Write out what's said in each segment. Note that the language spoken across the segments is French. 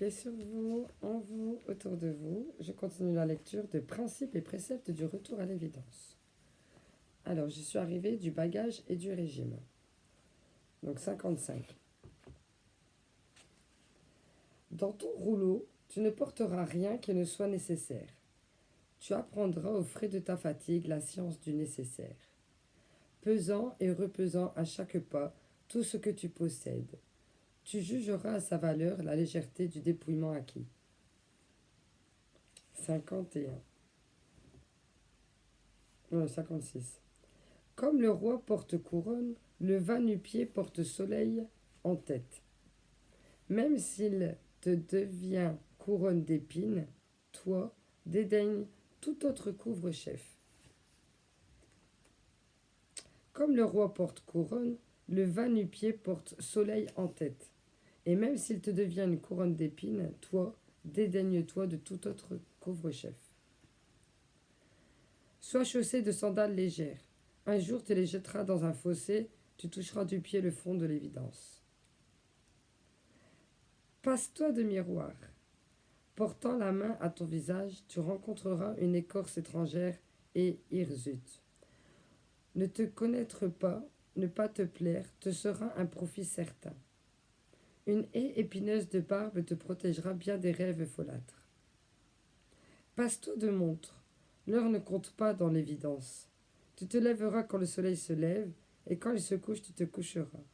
Paix sur vous, en vous, autour de vous. Je continue la lecture de Principes et préceptes du retour à l'évidence. Alors, je suis arrivée du bagage et du régime. Donc 55. Dans ton rouleau, tu ne porteras rien qui ne soit nécessaire. Tu apprendras aux frais de ta fatigue la science du nécessaire. Pesant et repesant à chaque pas tout ce que tu possèdes. Tu jugeras à sa valeur la légèreté du dépouillement acquis. 51. Non, 56. Comme le roi porte couronne, le va-nu-pied porte soleil en tête. Même s'il te devient couronne d'épines, toi, dédaigne tout autre couvre-chef. Comme le roi porte couronne, le va-nu-pied porte soleil en tête. Et même s'il te devient une couronne d'épines, toi, dédaigne-toi de tout autre couvre-chef. Sois chaussé de sandales légères. Un jour tu les jetteras dans un fossé, tu toucheras du pied le fond de l'évidence. Passe-toi de miroir. Portant la main à ton visage, tu rencontreras une écorce étrangère et hirsute. Ne te connaître pas, ne pas te plaire, te sera un profit certain. Une haie épineuse de barbe te protégera bien des rêves folâtres. Passe-toi de montre. L'heure ne compte pas dans l'évidence. Tu te lèveras quand le soleil se lève, et quand il se couche, tu te coucheras.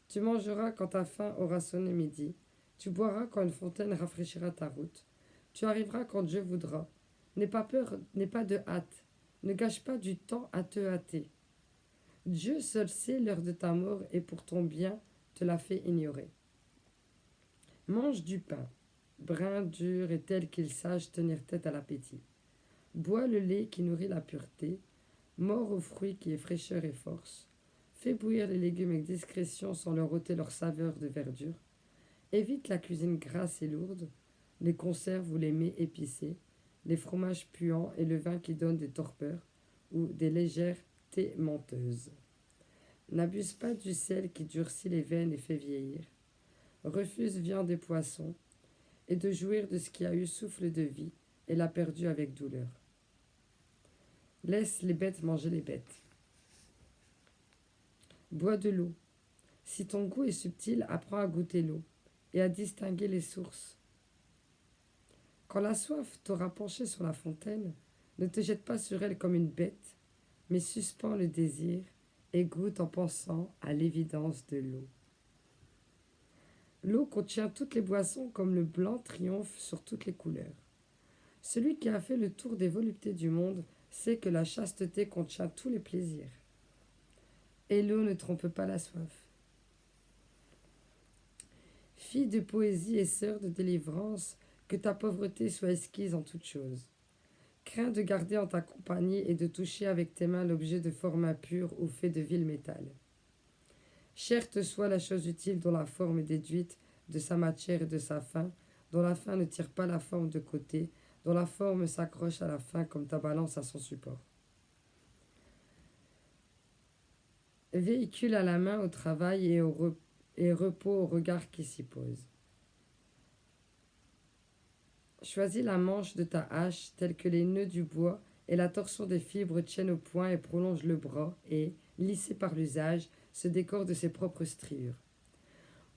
Tu mangeras quand ta faim aura sonné midi. Tu boiras quand une fontaine rafraîchira ta route. Tu arriveras quand Dieu voudra. N'aie pas peur, n'aie pas de hâte. Ne gâche pas du temps à te hâter. Dieu seul sait l'heure de ta mort et pour ton bien te l'a fait ignorer. Mange du pain, brun, dur et tel qu'il sache tenir tête à l'appétit. Bois le lait qui nourrit la pureté. Mords aux fruits qui est fraîcheur et force. Fais bouillir les légumes avec discrétion sans leur ôter leur saveur de verdure. Évite la cuisine grasse et lourde, les conserves ou les mets épicés, les fromages puants et le vin qui donne des torpeurs ou des légères thés menteuses. N'abuse pas du sel qui durcit les veines et fait vieillir. Refuse viande et poisson, et de jouir de ce qui a eu souffle de vie et l'a perdu avec douleur. Laisse les bêtes manger les bêtes. Bois de l'eau. Si ton goût est subtil, apprends à goûter l'eau et à distinguer les sources. Quand la soif t'aura penché sur la fontaine, ne te jette pas sur elle comme une bête, mais suspends le désir et goûte en pensant à l'évidence de l'eau. L'eau contient toutes les boissons comme le blanc triomphe sur toutes les couleurs. Celui qui a fait le tour des voluptés du monde sait que la chasteté contient tous les plaisirs. Et l'eau ne trompe pas la soif. Fille de poésie et sœur de délivrance, que ta pauvreté soit esquisse en toutes choses. Crains de garder en ta compagnie et de toucher avec tes mains l'objet de forme impure ou fait de vil métal. Chère te soit la chose utile dont la forme est déduite de sa matière et de sa fin, dont la fin ne tire pas la forme de côté, dont la forme s'accroche à la fin comme ta balance à son support. Véhicule à la main au travail et repos au regard qui s'y pose. Choisis la manche de ta hache telle que les nœuds du bois et la torsion des fibres tiennent au poing et prolonge le bras et, lissé par l'usage, se décore de ses propres striures.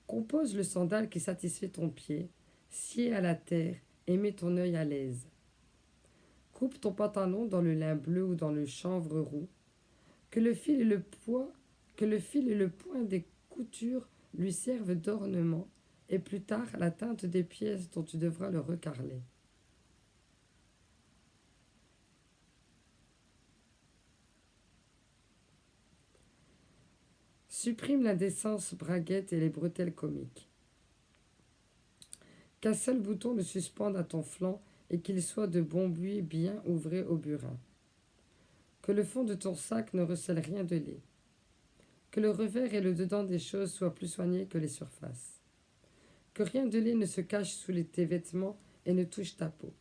Compose le sandal qui satisfait ton pied, sied à la terre et mets ton œil à l'aise. Coupe ton pantalon dans le lin bleu ou dans le chanvre roux. Que le fil et le point des coutures lui servent d'ornement, et plus tard la teinte des pièces dont tu devras le recarreler. Supprime l'indécence braguette et les bretelles comiques. Qu'un seul bouton le suspende à ton flanc et qu'il soit de bon buis bien ouvré au burin. Que le fond de ton sac ne recèle rien de laid. Que le revers et le dedans des choses soient plus soignés que les surfaces. Que rien de laid ne se cache sous tes vêtements et ne touche ta peau.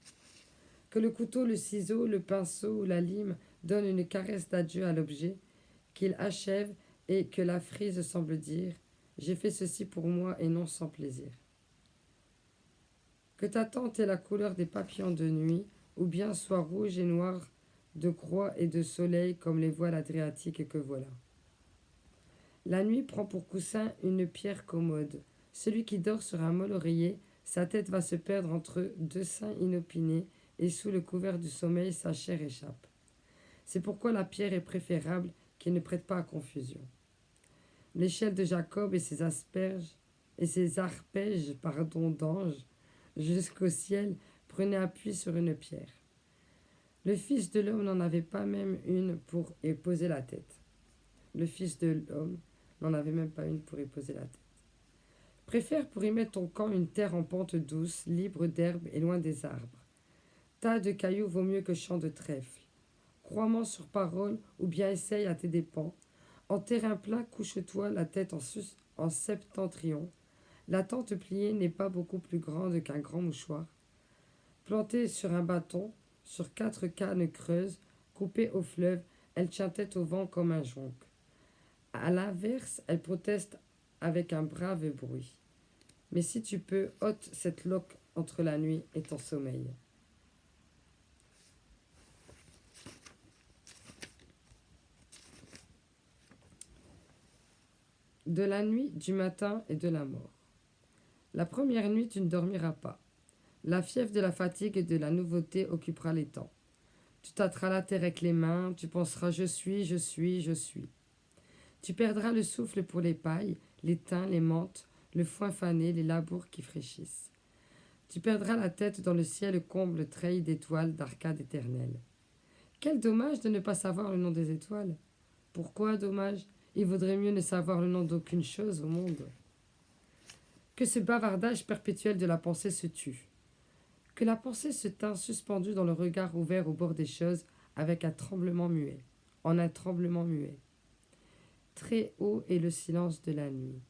Que le couteau, le ciseau, le pinceau ou la lime donnent une caresse d'adieu à l'objet, qu'il achève et que la frise semble dire « J'ai fait ceci pour moi et non sans plaisir ». Que ta tente ait la couleur des papillons de nuit, ou bien soit rouge et noir de croix et de soleil comme les voiles adriatiques que voilà. La nuit prend pour coussin une pierre commode. Celui qui dort sur un molle oreiller, sa tête va se perdre entre deux seins inopinés, et sous le couvert du sommeil, sa chair échappe. C'est pourquoi la pierre est préférable, qui ne prête pas à confusion. L'échelle de Jacob et ses asperges et ses arpèges d'ange jusqu'au ciel prenaient appui sur une pierre. Le Fils de l'homme n'en avait pas même une pour y poser la tête. Le Fils de l'homme n'en avait même pas une pour y poser la tête. Préfère pour y mettre ton camp une terre en pente douce, libre d'herbe et loin des arbres. Tas de cailloux vaut mieux que champ de trèfle. Crois-moi sur parole ou bien essaye à tes dépens. En terrain plat, couche-toi la tête en septentrion. La tente pliée n'est pas beaucoup plus grande qu'un grand mouchoir. Plantée sur un bâton, sur 4 cannes creuses, coupées au fleuve, elle tient tête au vent comme un jonc. À l'inverse, elle proteste avec un brave bruit. Mais si tu peux, ôte cette loque entre la nuit et ton sommeil. De la nuit, du matin et de la mort. La première nuit, tu ne dormiras pas. La fièvre de la fatigue et de la nouveauté occupera les temps. Tu tâteras la terre avec les mains, tu penseras je suis, je suis, je suis. Tu perdras le souffle pour les pailles, les thym, les menthes, le foin fané, les labours qui fraîchissent. Tu perdras la tête dans le ciel comble treillis d'étoiles d'arcades éternelles. Quel dommage de ne pas savoir le nom des étoiles. Pourquoi dommage? Il vaudrait mieux ne savoir le nom d'aucune chose au monde. Que ce bavardage perpétuel de la pensée se tue. Que la pensée se tint suspendue dans le regard ouvert au bord des choses avec un tremblement muet, en un tremblement muet. Très haut est le silence de la nuit.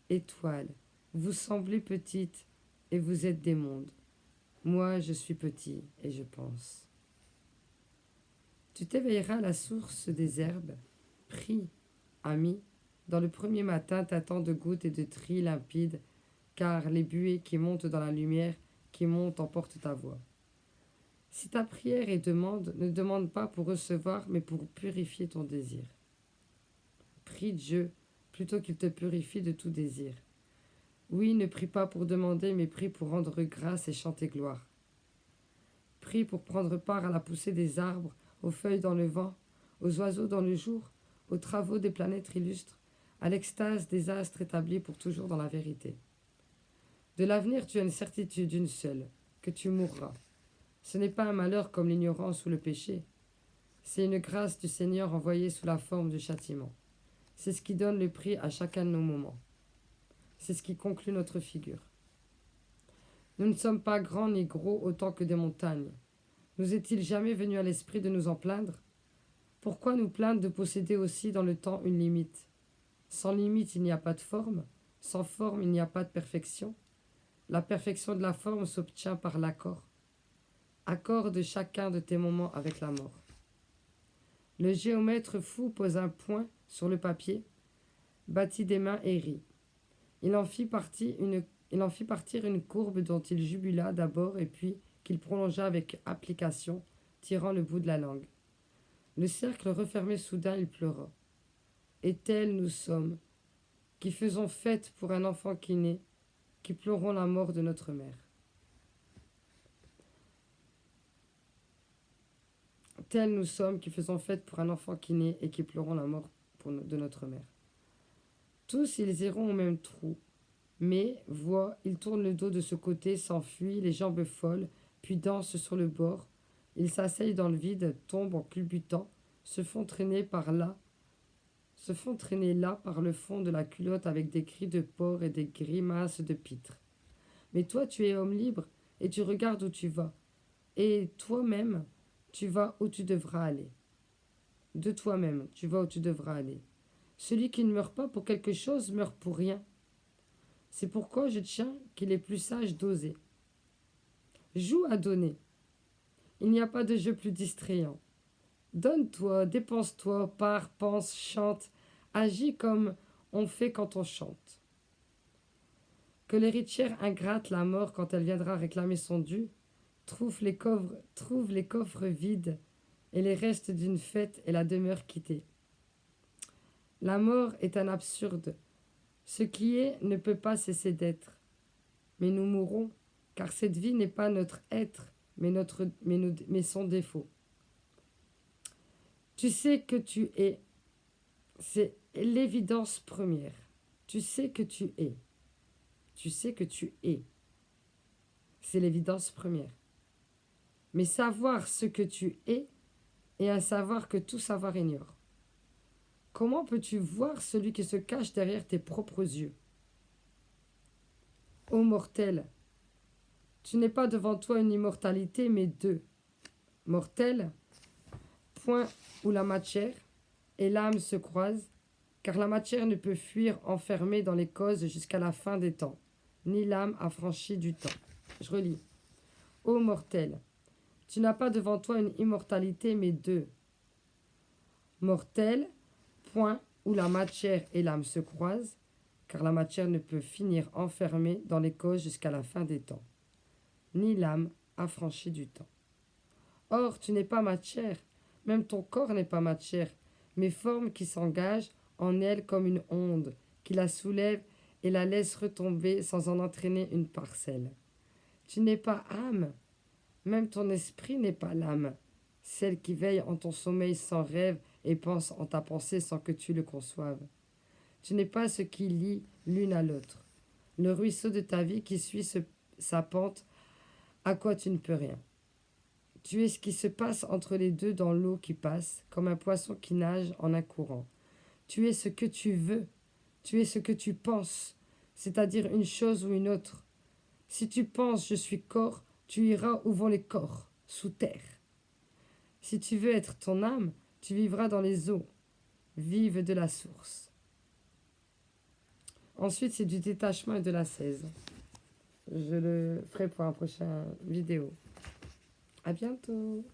Étoiles, vous semblez petites et vous êtes des mondes. Moi, je suis petit et je pense. Tu t'éveilleras à la source des herbes. Prie, ami, dans le premier matin t'attends de gouttes et de tris limpides, car les buées qui montent dans la lumière qui monte emporte ta voix. Si ta prière est demande, ne demande pas pour recevoir, mais pour purifier ton désir. Prie Dieu plutôt qu'il te purifie de tout désir. Oui, ne prie pas pour demander, mais prie pour rendre grâce et chanter gloire. Prie pour prendre part à la poussée des arbres, aux feuilles dans le vent, aux oiseaux dans le jour, aux travaux des planètes illustres, à l'extase des astres établis pour toujours dans la vérité. De l'avenir, tu as une certitude, une seule, que tu mourras. Ce n'est pas un malheur comme l'ignorance ou le péché. C'est une grâce du Seigneur envoyée sous la forme du châtiment. C'est ce qui donne le prix à chacun de nos moments. C'est ce qui conclut notre figure. Nous ne sommes pas grands ni gros autant que des montagnes. Nous est-il jamais venu à l'esprit de nous en plaindre? Pourquoi nous plaindre de posséder aussi dans le temps une limite? Sans limite, il n'y a pas de forme. Sans forme, il n'y a pas de perfection. La perfection de la forme s'obtient par l'accord. Accord de chacun de tes moments avec la mort. Le géomètre fou pose un point sur le papier, battit des mains et rit. Il en fit partir une courbe dont il jubila d'abord et puis qu'il prolongea avec application, tirant le bout de la langue. Le cercle refermé soudain, il pleura. Et tels nous sommes, qui faisons fête pour un enfant qui naît, qui pleurons la mort de notre mère. Tels nous sommes, qui faisons fête pour un enfant qui naît et qui pleurons la mort de notre mère. Tous ils iront au même trou, mais, vois, ils tournent le dos de ce côté, s'enfuient, les jambes folles, puis dansent sur le bord. Ils s'asseyent dans le vide, tombent en culbutant, se font traîner là par le fond de la culotte avec des cris de porc et des grimaces de pitre. Mais toi, tu es homme libre, et tu regardes où tu vas. Et toi-même, tu vas où tu devras aller. De toi-même, tu vas où tu devras aller. Celui qui ne meurt pas pour quelque chose meurt pour rien. C'est pourquoi je tiens qu'il est plus sage d'oser. Joue à donner. Il n'y a pas de jeu plus distrayant. Donne-toi, dépense-toi, pars, pense, chante, agis comme on fait quand on chante. Que l'héritière ingrate, la mort, quand elle viendra réclamer son dû, trouve les coffres vides et les restes d'une fête et la demeure quittée. La mort est un absurde. Ce qui est ne peut pas cesser d'être. Mais nous mourrons, car cette vie n'est pas notre être, mais son défaut. Tu sais que tu es. C'est l'évidence première. Tu sais que tu es. Tu sais que tu es. C'est l'évidence première. Mais savoir ce que tu es est un savoir que tout savoir ignore. Comment peux-tu voir celui qui se cache derrière tes propres yeux? Ô mortel, tu n'es pas devant toi une immortalité, mais deux. Mortel, point où la matière et l'âme se croisent, car la matière ne peut fuir enfermée dans les causes jusqu'à la fin des temps, ni l'âme affranchie du temps. Je relis. Ô mortel, tu n'as pas devant toi une immortalité, mais deux. Mortel, point où la matière et l'âme se croisent, car la matière ne peut finir enfermée dans les causes jusqu'à la fin des temps, ni l'âme affranchie du temps. Or, tu n'es pas matière, même ton corps n'est pas matière, mais forme qui s'engage en elle comme une onde, qui la soulève et la laisse retomber sans en entraîner une parcelle. Tu n'es pas âme, même ton esprit n'est pas l'âme, celle qui veille en ton sommeil sans rêve et pense en ta pensée sans que tu le conçoives. Tu n'es pas ce qui lie l'une à l'autre, le ruisseau de ta vie qui suit sa pente, à quoi tu ne peux rien. Tu es ce qui se passe entre les deux dans l'eau qui passe, comme un poisson qui nage en un courant. Tu es ce que tu veux, tu es ce que tu penses, c'est-à-dire une chose ou une autre. Si tu penses je suis corps, tu iras où vont les corps, sous terre. Si tu veux être ton âme, tu vivras dans les eaux, vive de la source. Ensuite, c'est du détachement et de l'ascèse. Je le ferai pour un prochain vidéo. À bientôt.